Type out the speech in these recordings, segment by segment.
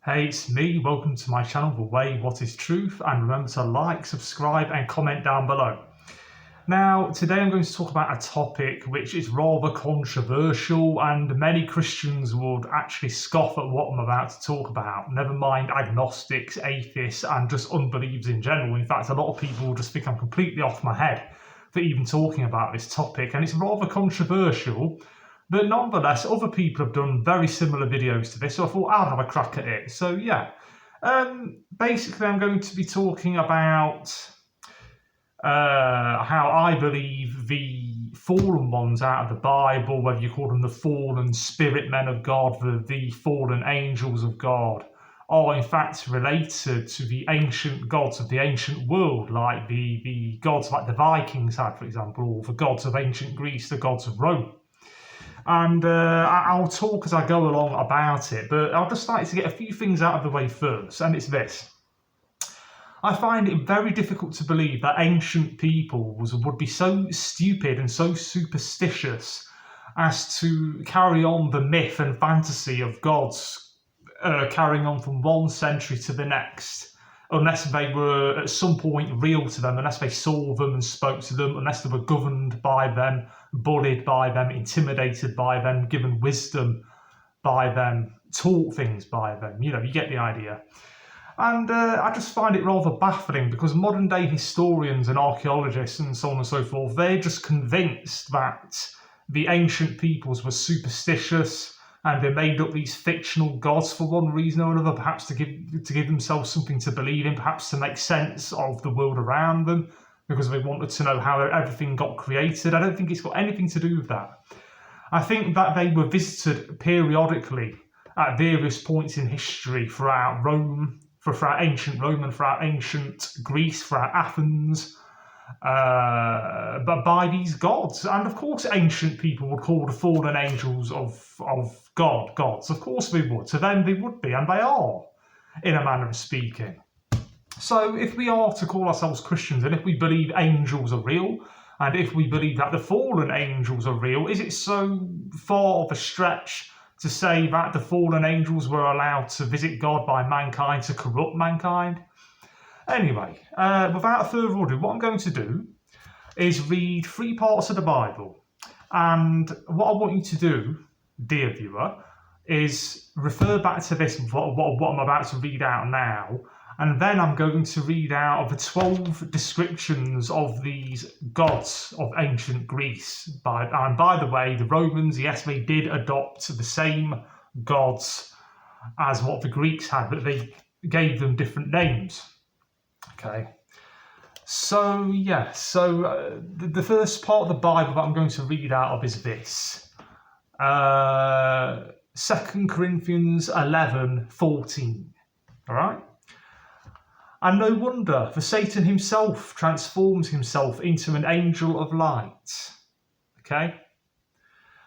Hey, it's me. Welcome to my channel, The Way, What is Truth, and remember to like, subscribe and comment down below. Now, today I'm going to talk about a topic which is rather controversial and many Christians would actually scoff at what I'm about to talk about. Never mind agnostics, atheists and just unbelievers in general. In fact, a lot of people will just think I'm completely off my head for even talking about this topic, and it's rather controversial. But nonetheless, other people have done very similar videos to this, so I thought I'll have a crack at it. So yeah, basically I'm going to be talking about how I believe the fallen ones out of the Bible, whether you call them the fallen spirit men of God, the fallen angels of God, are in fact related to the ancient gods of the ancient world, like the gods like the Vikings had, for example, or the gods of ancient Greece, the gods of Rome. And I'll talk as I go along about it, but I'll just like to get a few things out of the way first, and it's this. I find it very difficult to believe that ancient peoples would be so stupid and so superstitious as to carry on the myth and fantasy of gods carrying on from one century to the next, unless they were at some point real to them, unless they saw them and spoke to them, unless they were governed by them, bullied by them, intimidated by them, given wisdom by them, taught things by them. You know, you get the idea. And I just find it rather baffling because modern day historians and archaeologists and so on and so forth, they're just convinced that the ancient peoples were superstitious and they made up these fictional gods for one reason or another, perhaps to give themselves something to believe in, perhaps to make sense of the world around them, because they wanted to know how everything got created. I don't think it's got anything to do with that. I think that they were visited periodically at various points in history throughout Rome, throughout ancient Rome and throughout ancient Greece, throughout Athens, but by these gods. And of course ancient people would call the fallen angels of God gods. Of course they would. To them they would be, and they are, in a manner of speaking. So if we are to call ourselves Christians, and if we believe angels are real, and if we believe that the fallen angels are real, is it so far of a stretch to say that the fallen angels were allowed to visit God by mankind to corrupt mankind? Anyway, without further ado, what I'm going to do is read 3 parts of the Bible. And what I want you to do, dear viewer, is refer back to this, what I'm about to read out now, and then I'm going to read out of the 12 descriptions of these gods of ancient Greece. And by the way, the Romans, yes, they did adopt the same gods as what the Greeks had, but they gave them different names. Okay. So, yeah, the first part of the Bible that I'm going to read out of is this. 2 Corinthians 11:14. All right? And no wonder, for Satan himself transforms himself into an angel of light. Okay?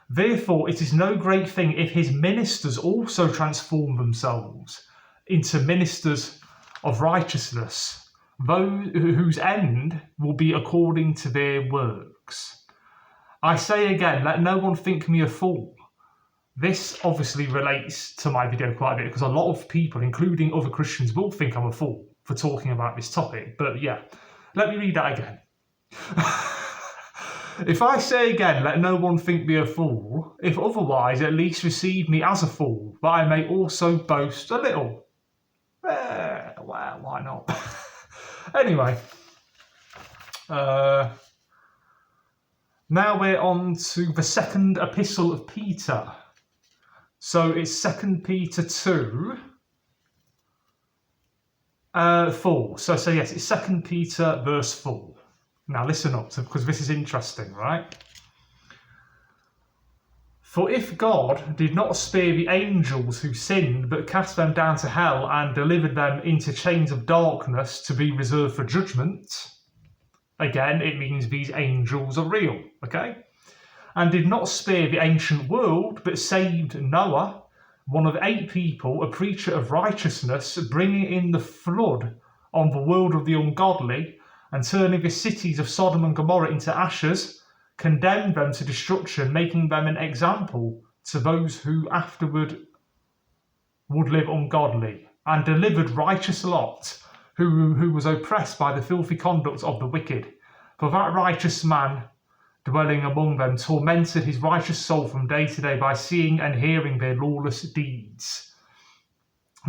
Therefore, it is no great thing if his ministers also transform themselves into ministers of righteousness, those whose end will be according to their works. I say again, let no one think me a fool. This obviously relates to my video quite a bit because a lot of people, including other Christians, will think I'm a fool for talking about this topic. But yeah, let me read that again. If I say again, let no one think me a fool, if otherwise, at least receive me as a fool, that I may also boast a little. Well, why not? Anyway, now we're on to the second epistle of Peter. So it's 2 Peter 2, 4. So yes, it's 2 Peter verse 4. Now listen up, because this is interesting, right? For if God did not spare the angels who sinned, but cast them down to hell and delivered them into chains of darkness to be reserved for judgment, again, it means these angels are real, okay? And did not spare the ancient world, but saved Noah, one of 8 people, a preacher of righteousness, bringing in the flood on the world of the ungodly, and turning the cities of Sodom and Gomorrah into ashes, condemned them to destruction, making them an example to those who afterward would live ungodly. and delivered righteous Lot, who was oppressed by the filthy conduct of the wicked. For that righteous man dwelling among them tormented his righteous soul from day to day by seeing and hearing their lawless deeds.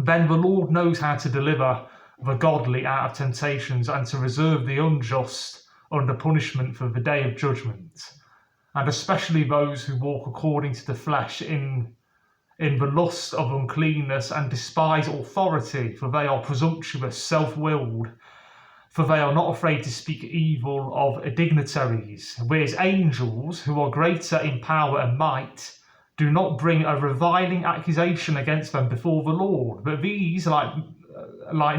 Then the Lord knows how to deliver the godly out of temptations and to reserve the unjust under punishment for the day of judgment, and especially those who walk according to the flesh in the lust of uncleanness and despise authority, for they are presumptuous, self-willed, for they are not afraid to speak evil of dignitaries, whereas angels, who are greater in power and might, do not bring a reviling accusation against them before the Lord, but these, like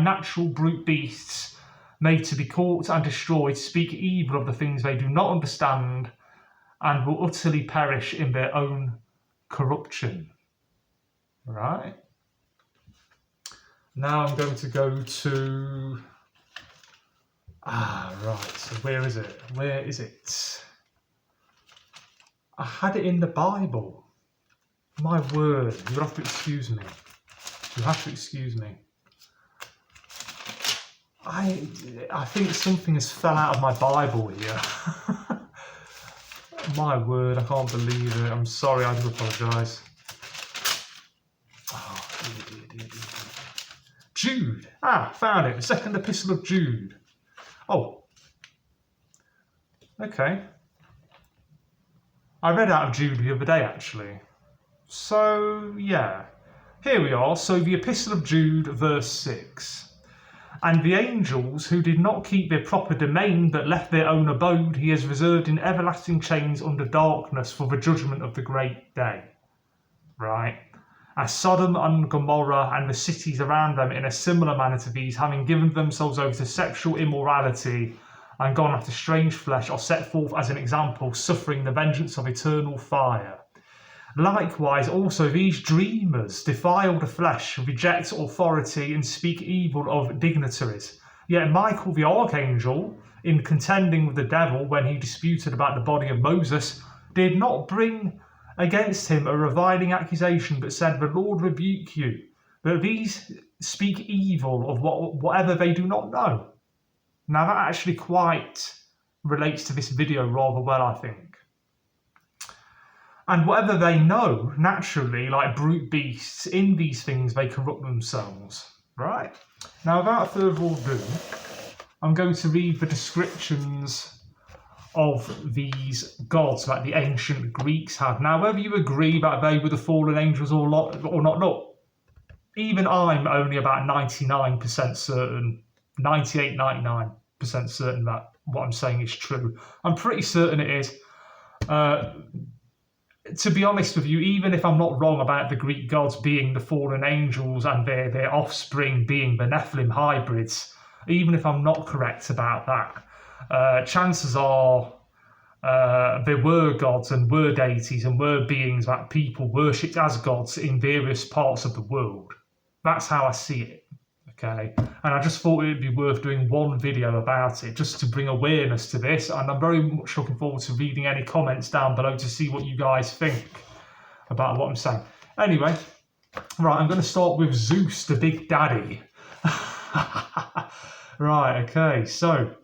natural brute beasts, made to be caught and destroyed, speak evil of the things they do not understand, and will utterly perish in their own corruption. Right. Now I'm going to go to... right, so where is it? Where is it? I had it in the Bible. My word, you'll have to excuse me. You have to excuse me. I think something has fell out of my Bible here. My word, I can't believe it. I'm sorry, I do apologise. Oh, dear. Jude. Found it. The second epistle of Jude. Oh. Okay. I read out of Jude the other day, actually. So, yeah. Here we are. So, the epistle of Jude, verse 6. And the angels who did not keep their proper domain but left their own abode, he has reserved in everlasting chains under darkness for the judgment of the great day. Right. As Sodom and Gomorrah and the cities around them in a similar manner to these, having given themselves over to sexual immorality and gone after strange flesh, are set forth as an example, suffering the vengeance of eternal fire. Likewise, also these dreamers defile the flesh, reject authority, and speak evil of dignitaries. Yet Michael the archangel, in contending with the devil when he disputed about the body of Moses, did not bring against him a reviling accusation, but said, "The Lord rebuke you." But these speak evil of whatever they do not know. Now that actually quite relates to this video rather well, I think. And whatever they know, naturally, like brute beasts, in these things they corrupt themselves. Right? Now, without further ado, I'm going to read the descriptions of these gods that the ancient Greeks had. Now, whether you agree that they were the fallen angels or not, look, even I'm only about 99% certain, 98, 99% certain that what I'm saying is true. I'm pretty certain it is. To be honest with you, even if I'm not wrong about the Greek gods being the fallen angels and their offspring being the nephilim hybrids, even if I'm not correct about that, chances are there were gods and were deities and were beings that people worshipped as gods in various parts of the world. That's how I see it. Okay, and I just thought it would be worth doing one video about it, just to bring awareness to this, and I'm very much looking forward to reading any comments down below to see what you guys think about what I'm saying. Anyway, right, I'm going to start with Zeus, the Big Daddy. Right, okay, so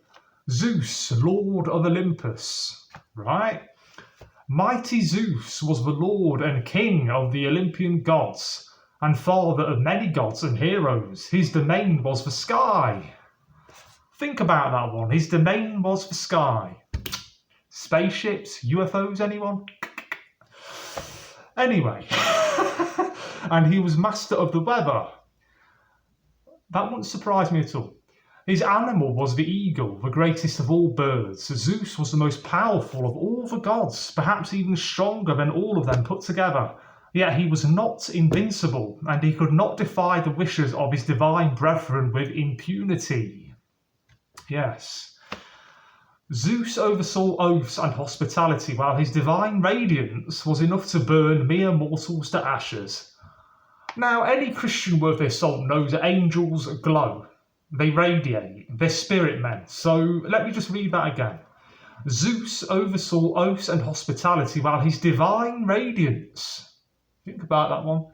Zeus, Lord of Olympus, right? Mighty Zeus was the Lord and King of the Olympian gods, and father of many gods and heroes. His domain was the sky. Think about that one. His domain was the sky. Spaceships, UFOs, anyone? Anyway. And he was master of the weather. That wouldn't surprise me at all. His animal was the eagle, the greatest of all birds. Zeus was the most powerful of all the gods, perhaps even stronger than all of them put together. Yet he was not invincible, and he could not defy the wishes of his divine brethren with impunity. Yes. Zeus oversaw oaths and hospitality, while his divine radiance was enough to burn mere mortals to ashes. Now, any Christian worth their salt knows that angels glow. They radiate. They're spirit men. So let me just read that again. Zeus oversaw oaths and hospitality, while his divine radiance... Think about that one.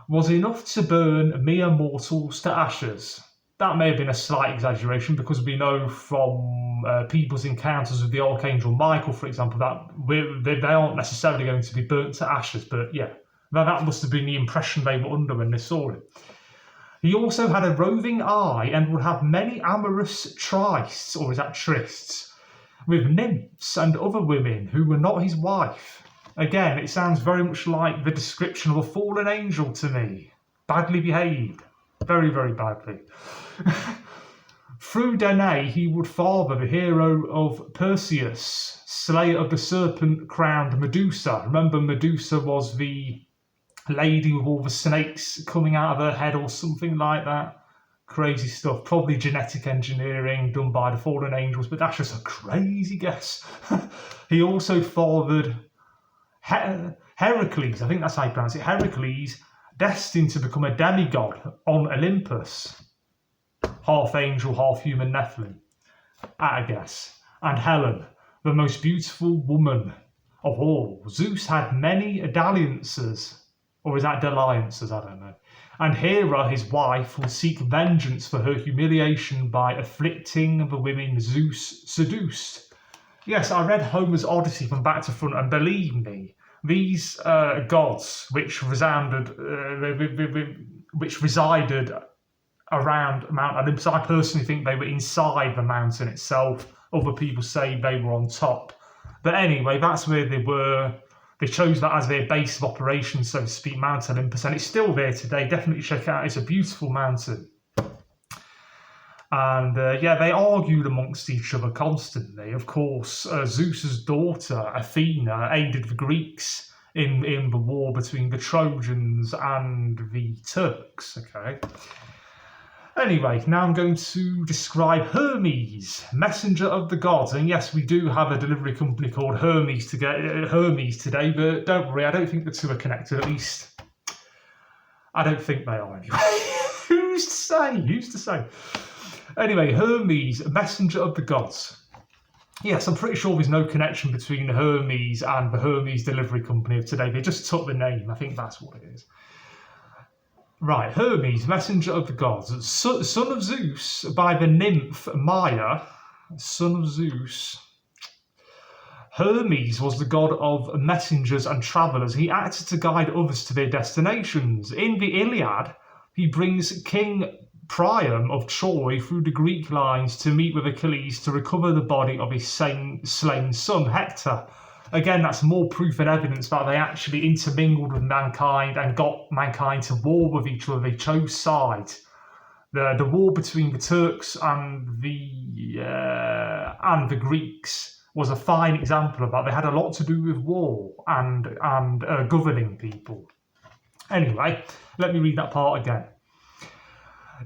was enough to burn mere mortals to ashes. That may have been a slight exaggeration because we know from people's encounters with the Archangel Michael, for example, that they aren't necessarily going to be burnt to ashes. But yeah, that must have been the impression they were under when they saw it. He also had a roving eye and would have many amorous trysts, or is that trysts, with nymphs and other women who were not his wife. Again, it sounds very much like the description of a fallen angel to me. Badly behaved. Very, very badly. Through Danae, he would father the hero of Perseus, slayer of the serpent-crowned Medusa. Remember, Medusa was the lady with all the snakes coming out of her head or something like that. Crazy stuff. Probably genetic engineering done by the fallen angels, but that's just a crazy guess. He also fathered Heracles, I think that's how you pronounce it, Heracles, destined to become a demigod on Olympus. Half angel, half human nephilim, at a guess. And Helen, the most beautiful woman of all. Zeus had many dalliances, or is that dalliances? I don't know. And Hera, his wife, would seek vengeance for her humiliation by afflicting the women Zeus seduced. Yes, I read Homer's Odyssey from back to front, and believe me, these gods, which resided around Mount Olympus, I personally think they were inside the mountain itself. Other people say they were on top. But anyway, that's where they were. They chose that as their base of operations, so to speak, Mount Olympus, and it's still there today. Definitely check it out. It's a beautiful mountain. And yeah, they argued amongst each other constantly. Of course, Zeus's daughter, Athena, aided the Greeks in the war between the Trojans and the Turks, okay? Anyway, now I'm going to describe Hermes, messenger of the gods. And yes, we do have a delivery company called Hermes today, but don't worry, I don't think the two are connected, at least. I don't think they are anyway. Who's to say? Who's to say? Anyway, Hermes, messenger of the gods. Yes, I'm pretty sure there's no connection between Hermes and the Hermes delivery company of today. They just took the name. I think that's what it is. Right, Hermes, messenger of the gods, son of Zeus by the nymph Maya, son of Zeus. Hermes was the god of messengers and travellers. He acted to guide others to their destinations. In the Iliad, he brings King Priam of Troy through the Greek lines to meet with Achilles to recover the body of his slain son, Hector. Again, that's more proof and evidence that they actually intermingled with mankind and got mankind to war with each other. They chose sides. The war between the Turks and the Greeks was a fine example of that. They had a lot to do with war and governing people. Anyway, let me read that part again.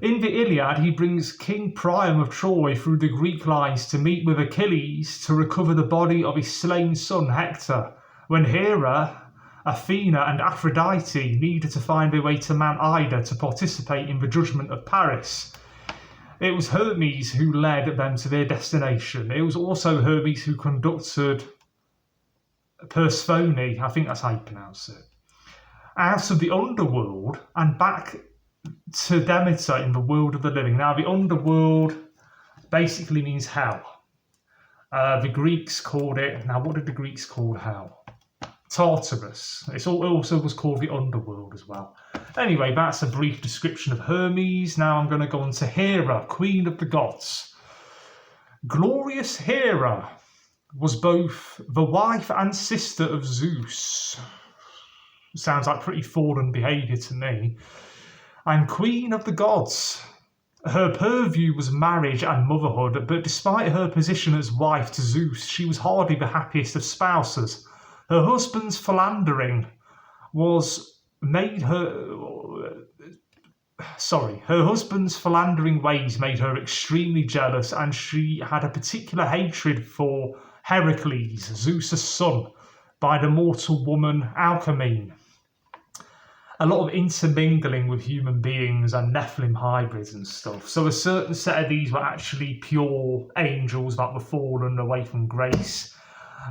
In the Iliad, he brings King Priam of Troy through the Greek lines to meet with Achilles to recover the body of his slain son Hector. When Hera, Athena and Aphrodite needed to find their way to Mount Ida to participate in the judgment of Paris, it was Hermes who led them to their destination. It was also Hermes who conducted Persephone, I think that's how you pronounce it, out of the underworld and back to Demeter in the world of the living. Now, the underworld basically means hell. The Greeks called it, now what did the Greeks call hell? Tartarus. It also was called the underworld as well. Anyway, that's a brief description of Hermes. Now I'm going to go on to Hera, queen of the gods. Glorious Hera was both the wife and sister of Zeus. Sounds like pretty fallen behaviour to me. And queen of the gods. Her purview was marriage and motherhood, but despite her position as wife to Zeus, she was hardly the happiest of spouses. Her husband's philandering her husband's philandering ways made her extremely jealous, and she had a particular hatred for Heracles, Zeus' son, by the mortal woman Alcmene. A lot of intermingling with human beings and nephilim hybrids and stuff. So a certain set of these were actually pure angels that were fallen away from grace.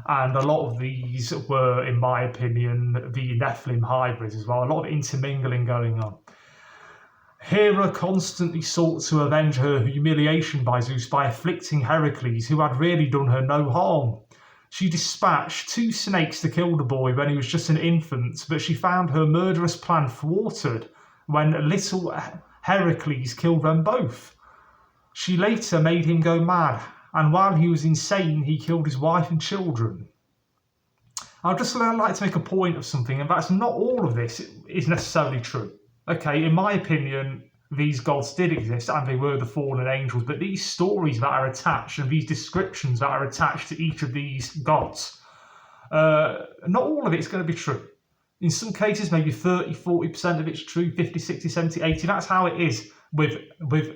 And a lot of these were, in my opinion, the Nephilim hybrids as well. A lot of intermingling going on. Hera constantly sought to avenge her humiliation by Zeus by afflicting Heracles, who had really done her no harm. She dispatched 2 snakes to kill the boy when he was just an infant, but she found her murderous plan thwarted when little Heracles killed them both. She later made him go mad, and while he was insane, he killed his wife and children. I'd just like to make a point of something, and that's not all of this is necessarily true. Okay, in my opinion, these gods did exist and they were the fallen angels, but these stories that are attached and these descriptions that are attached to each of these gods, not all of it's going to be true. In some cases, maybe 30, 40% of it's true, 50, 60, 70, 80. That's how it is with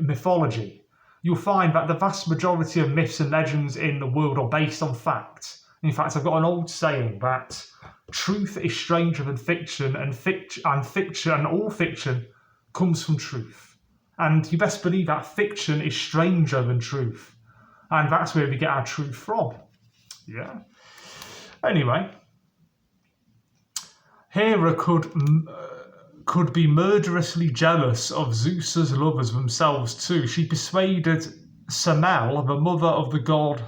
mythology. You'll find that the vast majority of myths and legends in the world are based on fact. In fact, I've got an old saying that truth is stranger than fiction, and all fiction comes from truth. And you best believe that fiction is stranger than truth. And that's where we get our truth from. Yeah. Anyway, Hera could be murderously jealous of Zeus's lovers themselves too. She persuaded Semele, the mother of the god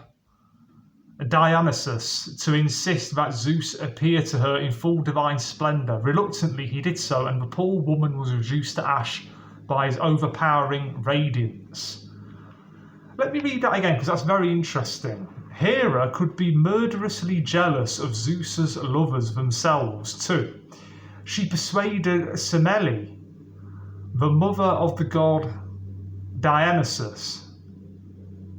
Dionysus, to insist that Zeus appear to her in full divine splendour. Reluctantly, he did so, and the poor woman was reduced to ash by his overpowering radiance. Let me read that again, because that's very interesting. Hera could be murderously jealous of Zeus's lovers themselves too. She persuaded Semele, the mother of the god Dionysus,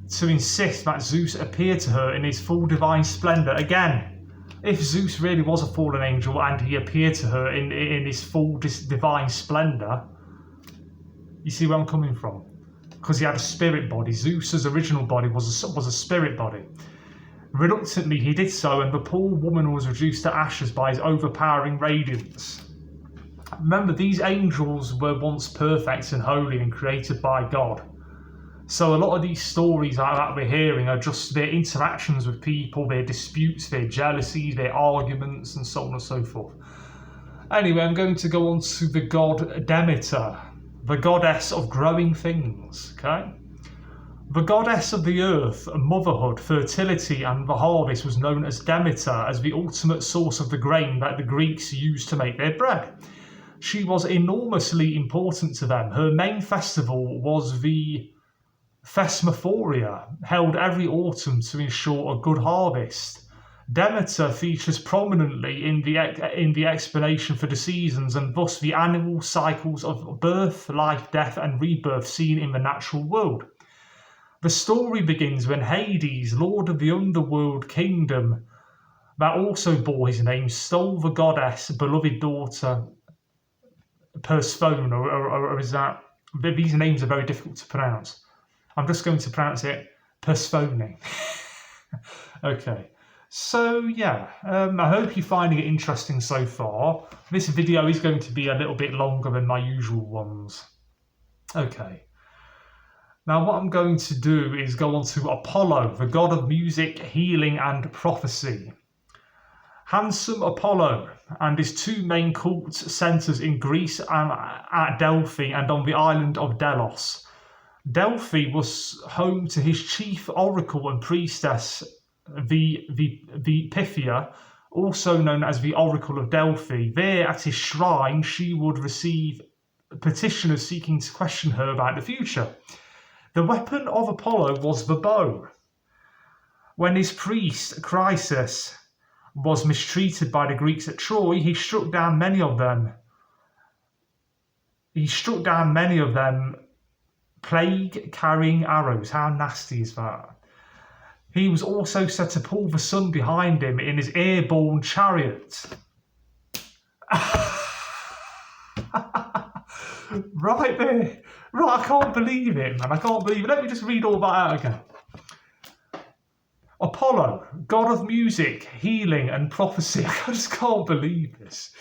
to insist that Zeus appear to her in his full divine splendour. Again, if Zeus really was a fallen angel and he appeared to her in his full divine splendour, you see where I'm coming from? Because he had a spirit body. Zeus's original body was a spirit body. Reluctantly, he did so, and the poor woman was reduced to ashes by his overpowering radiance. Remember, these angels were once perfect and holy and created by God. So a lot of these stories that we're hearing are just their interactions with people, their disputes, their jealousies, their arguments, and so on and so forth. Anyway, I'm going to go on to the god Demeter, the goddess of growing things. Okay, the goddess of the earth, motherhood, fertility, and the harvest was known as Demeter, as the ultimate source of the grain that the Greeks used to make their bread. She was enormously important to them. Her main festival was the Thesmophoria, held every autumn to ensure a good harvest. Demeter features prominently in the explanation for the seasons, and thus the annual cycles of birth, life, death, and rebirth seen in the natural world. The story begins when Hades, lord of the underworld kingdom that also bore his name, stole the goddess' beloved daughter Persephone, or is that... These names are very difficult to pronounce. I'm just going to pronounce it Persephone. Okay, so yeah, I hope you're finding it interesting so far. This video is going to be a little bit longer than my usual ones. Okay, now what I'm going to do is go on to Apollo, the god of music, healing, and prophecy. Handsome Apollo and his 2 main cult centres in Greece and at Delphi and on the island of Delos. Delphi was home to his chief oracle and priestess, the Pythia, also known as the Oracle of Delphi. There, at his shrine, she would receive petitioners seeking to question her about the future. The weapon of Apollo was the bow. When his priest, Chrysis, was mistreated by the Greeks at Troy, he struck down many of them. Plague-carrying arrows. How nasty is that? He was also said to pull the sun behind him in his airborne chariot. Right there. Right, I can't believe it, man. I can't believe it. Let me just read all that out again. Apollo, god of music, healing, and prophecy. I just can't believe this.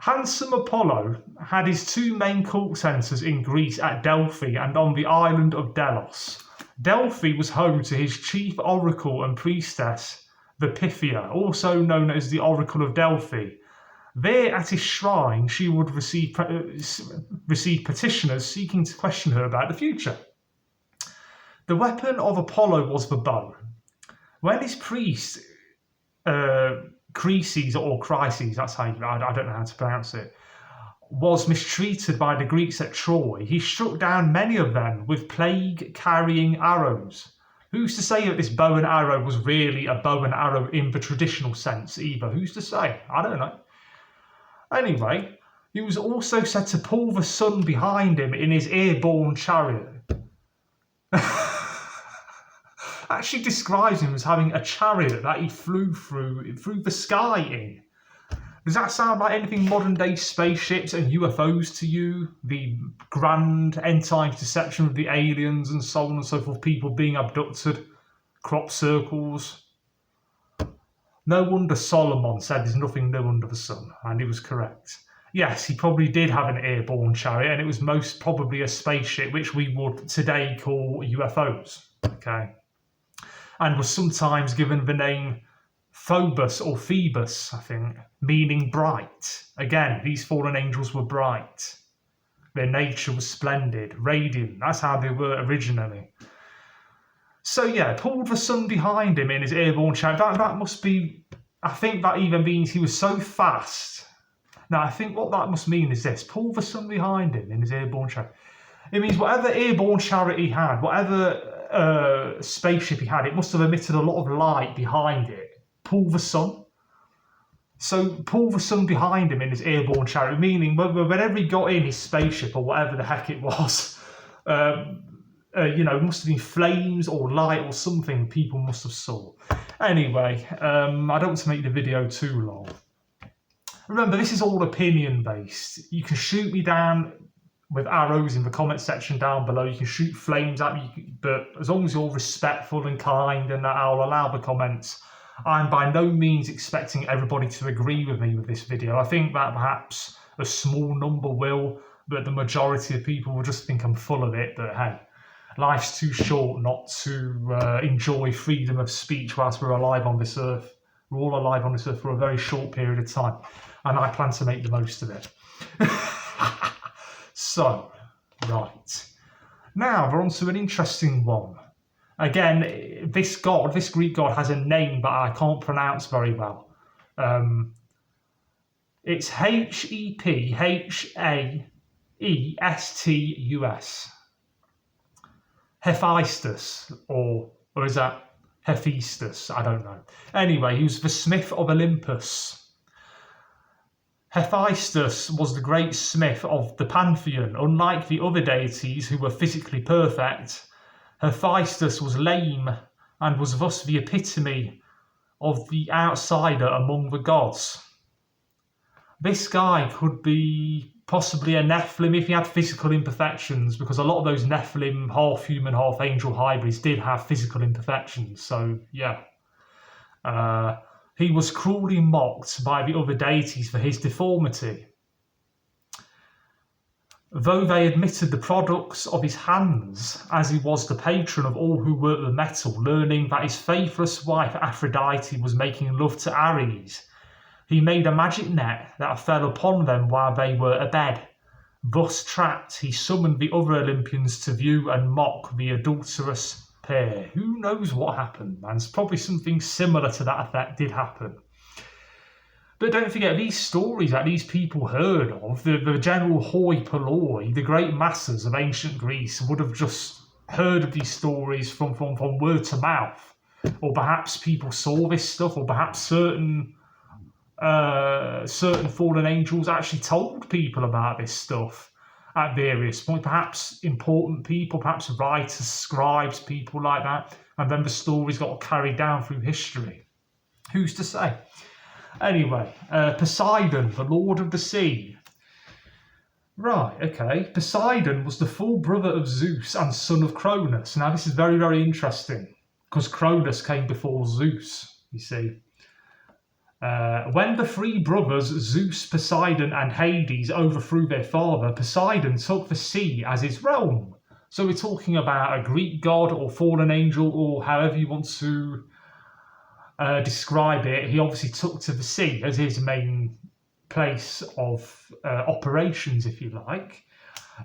Handsome Apollo had his 2 main cult centres in Greece at Delphi and on the island of Delos. Delphi was home to his chief oracle and priestess, the Pythia, also known as the Oracle of Delphi. There, at his shrine, she would receive petitioners seeking to question her about the future. The weapon of Apollo was the bow. When his priest, Chryses, that's how I don't know how to pronounce it, was mistreated by the Greeks at Troy, he struck down many of them with plague-carrying arrows. Who's to say that this bow and arrow was really a bow and arrow in the traditional sense either? Who's to say? I don't know. Anyway, he was also said to pull the sun behind him in his airborne chariot. Actually describes him as having a chariot that he flew through the sky in. Does that sound like anything modern day spaceships and UFOs to you? The grand end times deception of the aliens and so on and so forth, people being abducted, crop circles. No wonder Solomon said there's nothing new under the sun, and he was correct. Yes, he probably did have an airborne chariot, and it was most probably a spaceship, which we would today call UFOs, okay? And was sometimes given the name Phobos or Phoebus, I think, meaning bright. Again, these fallen angels were bright. Their nature was splendid, radiant. That's how they were originally. So yeah, pulled the sun behind him in his airborne chariot. That must be, I think that even means he was so fast. Now, I think what that must mean is this: pull the sun behind him in his airborne chariot. It means whatever airborne chariot he had, whatever spaceship he had, it must have emitted a lot of light behind it. Pull the sun. So pull the sun behind him in his airborne chariot, meaning whenever he got in his spaceship or whatever the heck it was, must have been flames or light or something people must have saw. Anyway, I don't want to make the video too long. Remember, this is all opinion based. You can shoot me down with arrows in the comment section down below. You can shoot flames at me, but as long as you're respectful and kind, and I'll allow the comments. I'm by no means expecting everybody to agree with me with this video. I think that perhaps a small number will, but the majority of people will just think I'm full of it. But hey, life's too short not to enjoy freedom of speech whilst we're alive on this earth. We're all alive on this earth for a very short period of time, and I plan to make the most of it. So, right. Now we're on to an interesting one. Again, this Greek god has a name, but I can't pronounce very well. It's Hephaestus. Hephaestus, or is that Hephaestus? I don't know. Anyway, he was the smith of Olympus. Hephaestus was the great smith of the pantheon. Unlike the other deities who were physically perfect, Hephaestus was lame and was thus the epitome of the outsider among the gods. This guy could be possibly a nephilim if he had physical imperfections, because a lot of those nephilim, half human, half angel hybrids did have physical imperfections. So yeah. He was cruelly mocked by the other deities for his deformity. Though they admitted the products of his hands, as he was the patron of all who worked the metal, learning that his faithless wife Aphrodite was making love to Ares, he made a magic net that fell upon them while they were abed. Thus trapped, he summoned the other Olympians to view and mock the adulterous pair. Who knows what happened, man? It's probably something similar to that effect did happen. But don't forget, these stories that these people heard of, the general hoi polloi, the great masses of ancient Greece would have just heard of these stories from word to mouth. Or perhaps people saw this stuff, or perhaps certain fallen angels actually told people about this stuff at various points. Perhaps important people, perhaps writers, scribes, people like that. And then the stories got carried down through history. Who's to say? Anyway, Poseidon, the lord of the sea. Right, okay. Poseidon was the full brother of Zeus and son of Cronus. Now, this is very, very interesting, because Cronus came before Zeus, you see. When the three brothers, Zeus, Poseidon, and Hades, overthrew their father, Poseidon took the sea as his realm. So we're talking about a Greek god or fallen angel, or however you want to describe it, he obviously took to the sea as his main place of operations, if you like.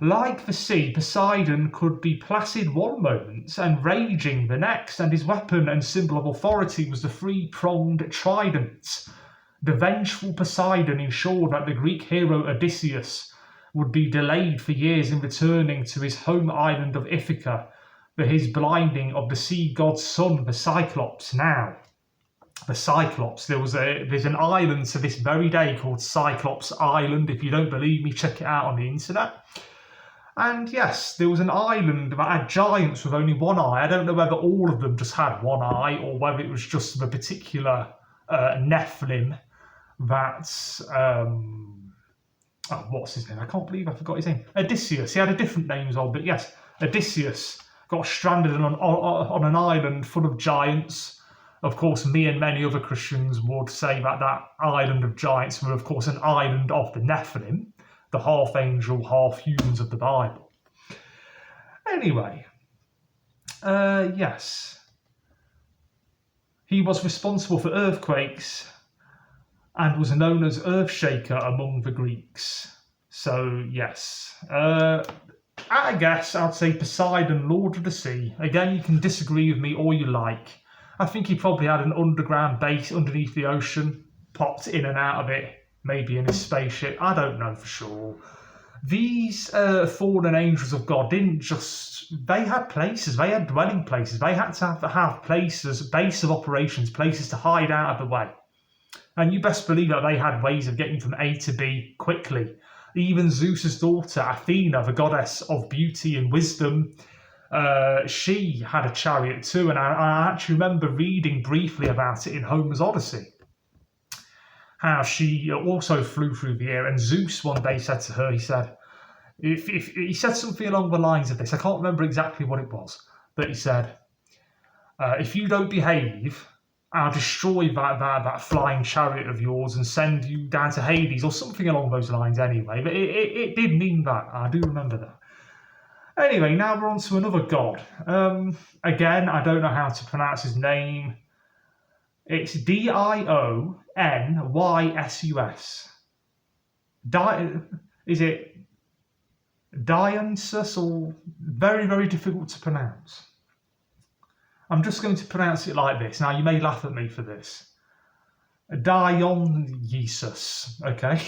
Like the sea, Poseidon could be placid one moment and raging the next, and his weapon and symbol of authority was the three-pronged trident. The vengeful Poseidon ensured that the Greek hero Odysseus would be delayed for years in returning to his home island of Ithaca for his blinding of the sea god's son, the Cyclops. Now, the Cyclops, there's an island to this very day called Cyclops Island. If you don't believe me, check it out on the internet. And yes, there was an island that had giants with only one eye. I don't know whether all of them just had one eye or whether it was just the particular nephilim that what's his name? I can't believe I forgot his name. Odysseus. He had a different name as well, but yes, Odysseus got stranded on an island full of giants. Of course, me and many other Christians would say that that island of giants were, of course, an island of the nephilim, the half angel, half humans of the Bible. Anyway, yes, he was responsible for earthquakes and was known as Earthshaker among the Greeks. So, yes, at a guess, I'd say Poseidon, Lord of the Sea. Again, you can disagree with me all you like. I think he probably had an underground base underneath the ocean, popped in and out of it, maybe in his spaceship. I don't know for sure. These fallen angels of God didn't just... They had places, they had dwelling places. They had to have places, base of operations, places to hide out of the way. And you best believe that they had ways of getting from A to B quickly. Even Zeus's daughter, Athena, the goddess of beauty and wisdom, she had a chariot too. And I actually remember reading briefly about it in Homer's Odyssey. How she also flew through the air. And Zeus one day said to her, he said something along the lines of this. I can't remember exactly what it was. But he said, if you don't behave, I'll destroy that flying chariot of yours and send you down to Hades, or something along those lines anyway. But it did mean that. I do remember that. Anyway, now we're on to another god. Again, I don't know how to pronounce his name. It's Dionys. Is it Dionysus, or very, very difficult to pronounce? I'm just going to pronounce it like this. Now, you may laugh at me for this. Dionysus, okay?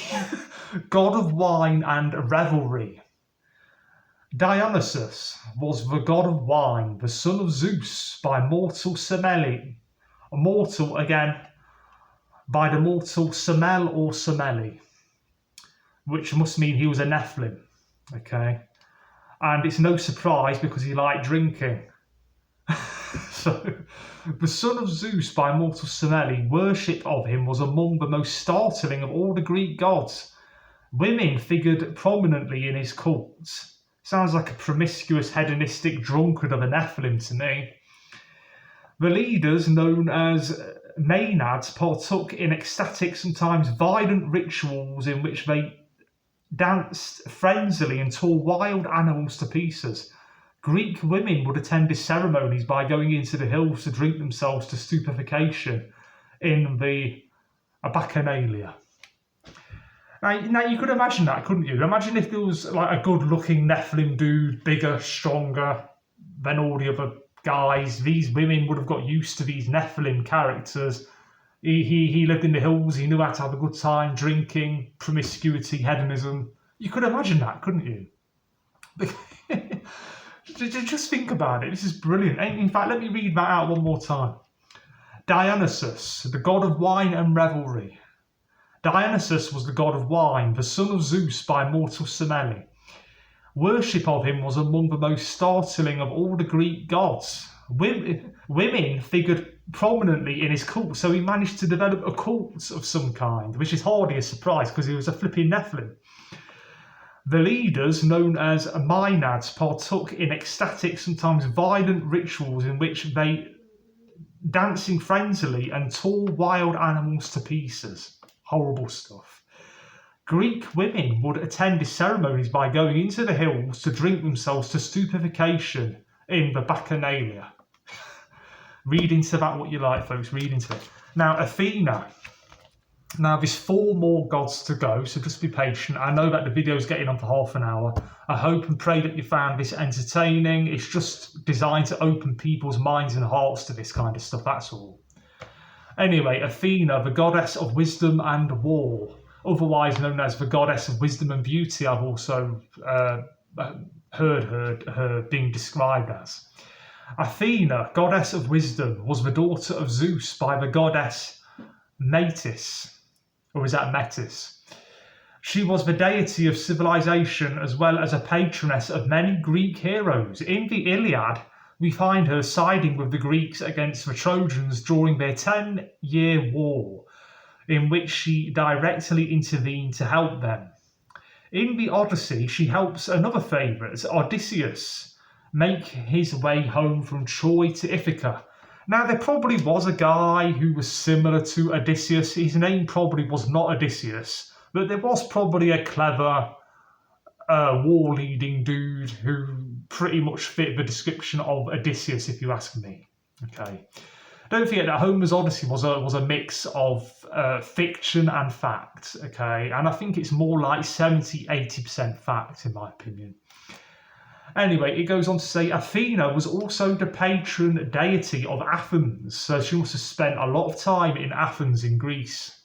God of wine and revelry. Dionysus was the god of wine, the son of Zeus by mortal Semele. Mortal, again, by the mortal Semele or Semele, which must mean he was a nephilim, okay? And it's no surprise because he liked drinking. So, the son of Zeus by mortal Semele, worship of him was among the most startling of all the Greek gods. Women figured prominently in his cult. Sounds like a promiscuous, hedonistic drunkard of a nephilim to me. The leaders, known as Maenads, partook in ecstatic, sometimes violent rituals in which they danced frenziedly and tore wild animals to pieces. Greek women would attend these ceremonies by going into the hills to drink themselves to stupefaction in the Bacchanalia. Now you could imagine that, couldn't you? Imagine if there was like a good-looking Nephilim dude, bigger, stronger than all the other guys. These women would have got used to these Nephilim characters. He lived in the hills. He knew how to have a good time, drinking, promiscuity, hedonism. You could imagine that, couldn't you? Just think about it. This is brilliant. In fact, let me read that out one more time. Dionysus, the god of wine and revelry. Dionysus was the god of wine, the son of Zeus by mortal Semele. Worship of him was among the most startling of all the Greek gods. Women figured prominently in his cult, so he managed to develop a cult of some kind, which is hardly a surprise because he was a flipping Nephilim. The leaders, known as Maenads, partook in ecstatic, sometimes violent rituals in which they dancing frenziedly and tore wild animals to pieces. Horrible stuff. Greek women would attend these ceremonies by going into the hills to drink themselves to stupefaction in the Bacchanalia. Read into that what you like, folks. Read into it. Now, Athena. Now, there's 4 more gods to go, so just be patient. I know that the video is getting on for half an hour. I hope and pray that you found this entertaining. It's just designed to open people's minds and hearts to this kind of stuff, that's all. Anyway, Athena, the goddess of wisdom and war, otherwise known as the goddess of wisdom and beauty, I've also heard her being described as. Athena, goddess of wisdom, was the daughter of Zeus by the goddess Metis. Or is that Metis? She was the deity of civilization as well as a patroness of many Greek heroes. In the Iliad, we find her siding with the Greeks against the Trojans during their 10-year war, in which she directly intervened to help them. In the Odyssey, she helps another favourite, Odysseus, make his way home from Troy to Ithaca. Now, there probably was a guy who was similar to Odysseus. His name probably was not Odysseus, but there was probably a clever war-leading dude who pretty much fit the description of Odysseus, if you ask me. Okay. Don't forget that Homer's Odyssey was a mix of fiction and fact, okay? And I think it's more like 70-80% fact, in my opinion. Anyway, it goes on to say Athena was also the patron deity of Athens, so she also spent a lot of time in Athens in Greece,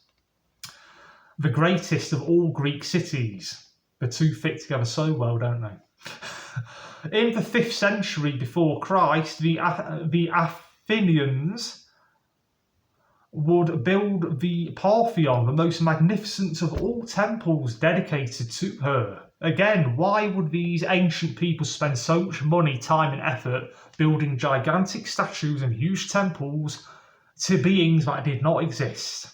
the greatest of all Greek cities. The two fit together so well, don't they? In the 5th century before Christ, the Athenians would build the Parthenon, the most magnificent of all temples dedicated to her. Again, why would these ancient people spend so much money, time and effort building gigantic statues and huge temples to beings that did not exist?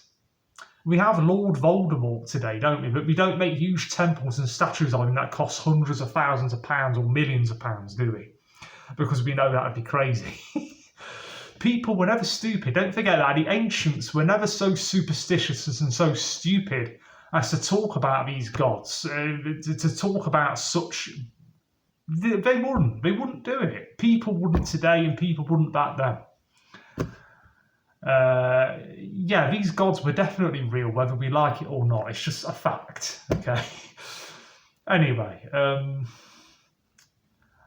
We have Lord Voldemort today, don't we? But we don't make huge temples and statues of him that cost hundreds of thousands of pounds or millions of pounds, do we? Because we know that would be crazy. People were never stupid. Don't forget that. The ancients were never so superstitious and so stupid as to talk about these gods, to talk about such. They wouldn't do it. People wouldn't today, and people wouldn't back then. Yeah, these gods were definitely real, whether we like it or not. It's just a fact, okay? Anyway, then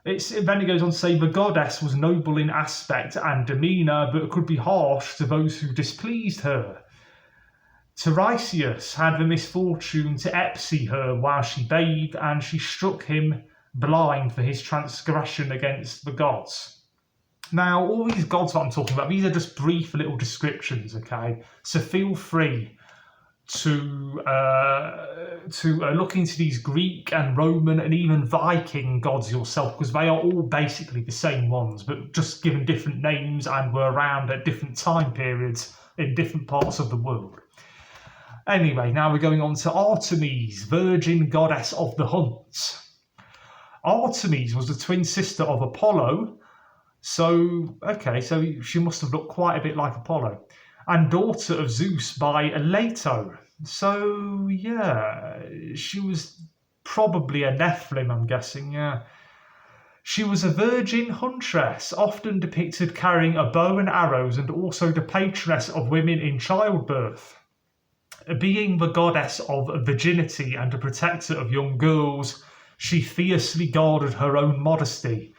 it goes on to say the goddess was noble in aspect and demeanour, but could be harsh to those who displeased her. Tiresias had the misfortune to epsy her while she bathed, and she struck him blind for his transgression against the gods. Now, all these gods that I'm talking about, these are just brief little descriptions, okay? So feel free to look into these Greek and Roman and even Viking gods yourself, because they are all basically the same ones, but just given different names and were around at different time periods in different parts of the world. Anyway, now we're going on to Artemis, virgin goddess of the hunt. Artemis was the twin sister of Apollo, so she must have looked quite a bit like Apollo, and daughter of Zeus by Leto. So, yeah, she was probably a nephilim, I'm guessing, yeah. She was a virgin huntress, often depicted carrying a bow and arrows, and also the patroness of women in childbirth. Being the goddess of virginity and a protector of young girls, she fiercely guarded her own modesty.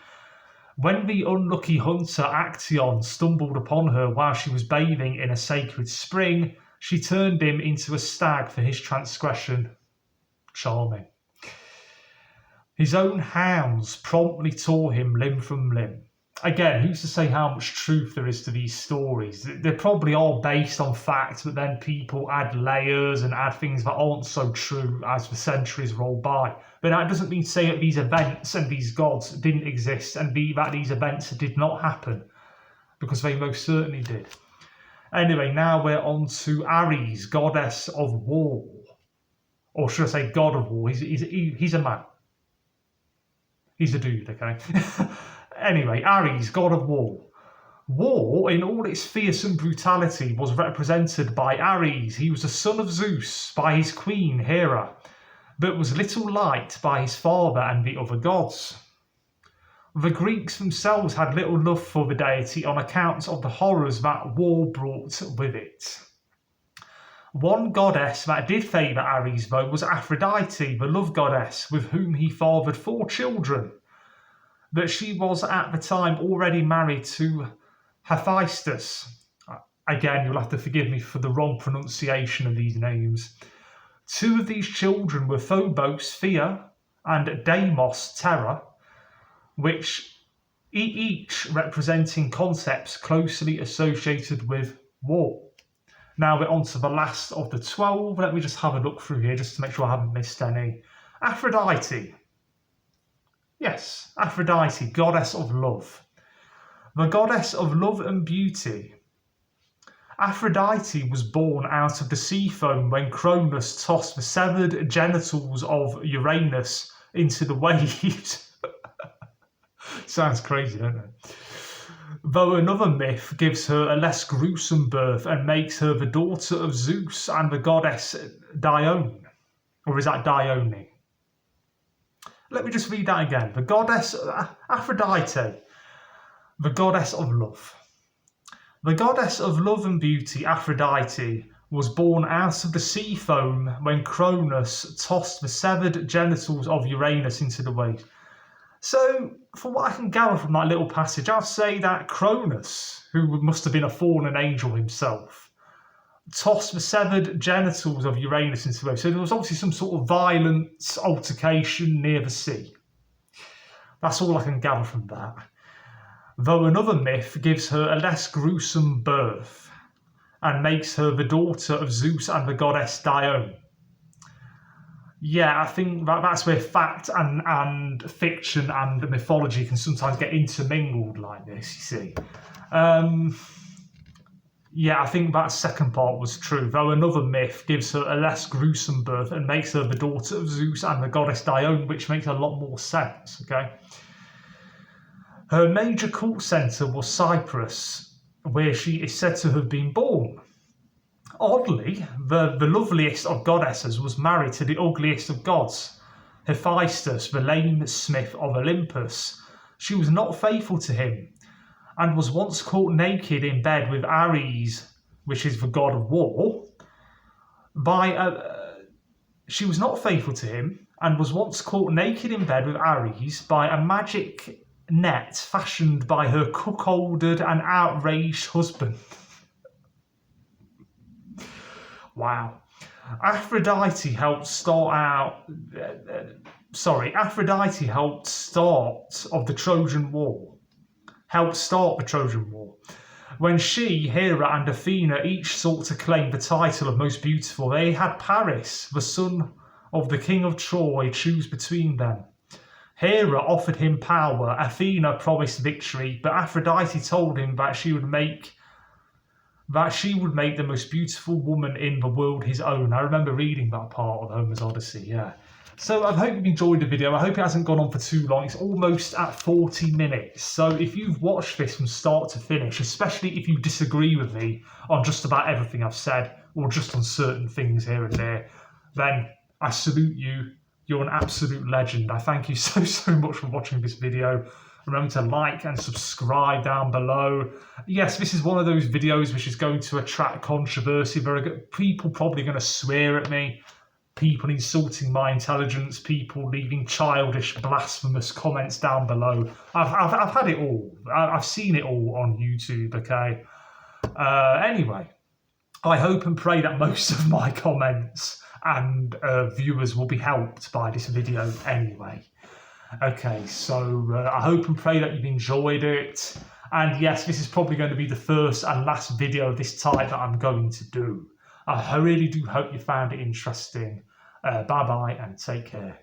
When the unlucky hunter Actaeon stumbled upon her while she was bathing in a sacred spring, she turned him into a stag for his transgression. Charming. His own hounds promptly tore him limb from limb. Again, who's to say how much truth there is to these stories? They probably are based on fact, but then people add layers and add things that aren't so true as the centuries roll by. But that doesn't mean to say that these events and these gods didn't exist and that these events did not happen, because they most certainly did. Anyway, now we're on to Ares, goddess of war. Or should I say god of war? He's a man. He's a dude, okay? Anyway, Ares, god of war. War, in all its fearsome brutality, was represented by Ares. He was the son of Zeus by his queen, Hera, but was little liked by his father and the other gods. The Greeks themselves had little love for the deity on account of the horrors that war brought with it. One goddess that did favour Ares, though, was Aphrodite, the love goddess, with whom he fathered 4 children. But she was at the time already married to Hephaestus. Again, you'll have to forgive me for the wrong pronunciation of these names. 2 of these children were Phobos, fear, and Deimos, terror, which each representing concepts closely associated with war. Now we're on to the last of the 12. Let me just have a look through here just to make sure I haven't missed any. Aphrodite. Yes, Aphrodite, goddess of love. The goddess of love and beauty. Aphrodite was born out of the sea foam when Cronus tossed the severed genitals of Uranus into the waves. Sounds crazy, don't it? Though another myth gives her a less gruesome birth and makes her the daughter of Zeus and the goddess Dione. Or is that Dione? Let me just read that again. The goddess Aphrodite, the goddess of love. The goddess of love and beauty, Aphrodite, was born out of the sea foam when Cronus tossed the severed genitals of Uranus into the waves. So, from what I can gather from that little passage, I'd say that Cronus, who must have been a fallen angel himself, tossed the severed genitals of Uranus into the waves. So there was obviously some sort of violent altercation near the sea. That's all I can gather from that. Though another myth gives her a less gruesome birth and makes her the daughter of Zeus and the goddess Dione. Yeah, I think that's where fact and fiction and mythology can sometimes get intermingled like this, you see. Yeah, I think that second part was true, though another myth gives her a less gruesome birth and makes her the daughter of Zeus and the goddess Dione, which makes a lot more sense, okay? Her major cult centre was Cyprus, where she is said to have been born. Oddly, the loveliest of goddesses was married to the ugliest of gods, Hephaestus, the lame smith of Olympus. She was not faithful to him, and was once caught naked in bed with Ares, which is the god of war. She was not faithful to him, and was once caught naked in bed with Ares by a magic net fashioned by her cuckolded and outraged husband. Wow. Aphrodite helped start the Trojan War. When she, Hera, and Athena each sought to claim the title of most beautiful, they had Paris, the son of the king of Troy, choose between them. Hera offered him power, Athena promised victory, but Aphrodite told him that she would make the most beautiful woman in the world his own. I remember reading that part of Homer's Odyssey, yeah. So I hope you've enjoyed the video. I hope it hasn't gone on for too long. It's almost at 40 minutes. So if you've watched this from start to finish, especially if you disagree with me on just about everything I've said, or just on certain things here and there, then I salute you. You're an absolute legend. I thank you so much for watching this video. Remember to like and subscribe down below. Yes, this is one of those videos which is going to attract controversy. There are people probably going to swear at me, people insulting my intelligence, people leaving childish, blasphemous comments down below. I've had it all. I've seen it all on YouTube, okay? Anyway, I hope and pray that most of my comments and viewers will be helped by this video anyway. Okay, so I hope and pray that you've enjoyed it. And yes, this is probably going to be the first and last video of this type that I'm going to do. I really do hope you found it interesting. Bye-bye and take care.